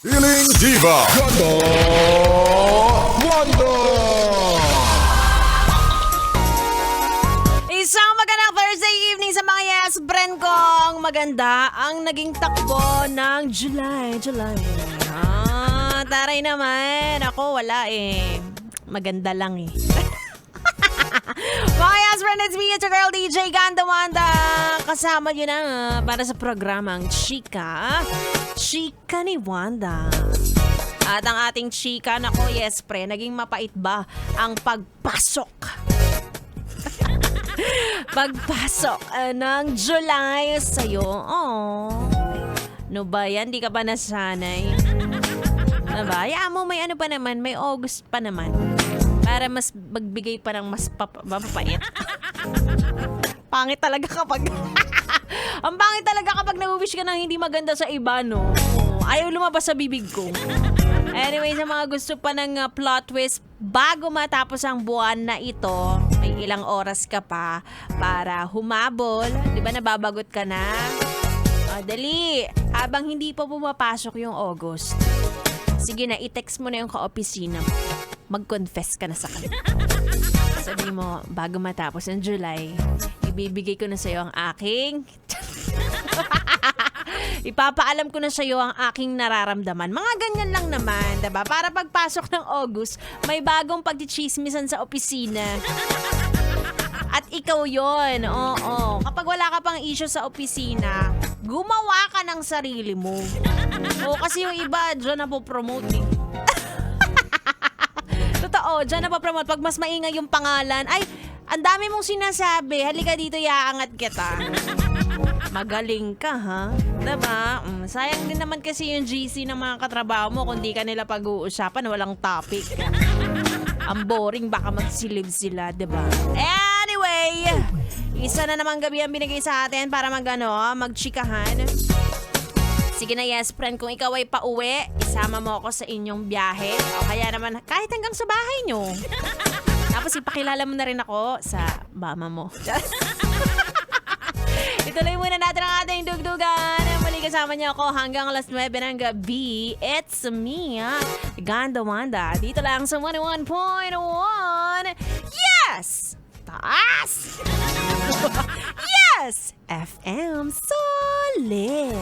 Healing Diva Ganda Wanda. Isang magandang Thursday evening sa mga yes friend kong maganda ang naging takbo ng July. Taray naman. Ako wala eh. Maganda lang eh. Mga yes friend, it's me, it's your girl DJ Ganda Wanda. Kasama nyo na para sa programang Chika ni Wanda. At ang ating chika, nako yes pre, naging mapait ba ang pagpasok? Pagpasok ng July sa'yo. Oh. No ba yan? Di ka ba nasanay? Diba? Hayaan mo, may ano pa naman, may August pa naman. Para mas magbigay pa ng mas mapapait. Pangit talaga kapag... Ang pangit talaga kapag na-wish ka ng hindi maganda sa iba, no? Ayaw lumabas sa bibig ko. Anyway, sa mga gusto pa ng plot twist, bago matapos ang buwan na ito, may ilang oras ka pa para humabol. Di ba nababagot ka na? O, dali. Habang hindi pa pumapasok yung August, sige na, i-text mo na yung ka-opisina mo. Mag-confess ka na sa kanila. Sabi mo, bago matapos ang July, ibibigay ko na sa'yo ang aking... Ipapaalam ko na sa'yo ang aking nararamdaman. Mga ganyan lang naman, diba? Para pagpasok ng August, may bagong pagchichismisan sa opisina. At ikaw yon, oo. Kapag wala ka pang issue sa opisina, gumawa ka ng sarili mo. O kasi yung iba, dyan na po promote eh. Totoo, dyan na po promote. Pag mas maingay yung pangalan, ay, ang dami mong sinasabi. Halika dito, iaangat kita. Magaling ka, ha? Diba? Sayang din naman kasi yung GC ng mga katrabaho mo kung di ka nila pag-uusapan, walang topic. Ang boring, baka magsilib sila, diba? Anyway, isa na namang gabi ang binigay sa atin para magchikahan. Sige na yes, friend, kung ikaw ay pauwi, isama mo ako sa inyong biyahe. O kaya naman, kahit hanggang sa bahay nyo. Tapos ipakilala mo na rin ako sa mama mo. Ituloy muna natin ang ating dugdugan. Muli kasama niyo ako hanggang alas 9 ng gabi. It's me, Ganda Wanda. Dito lang sa 101.1. Yes! Taas! Yes! FM Solid!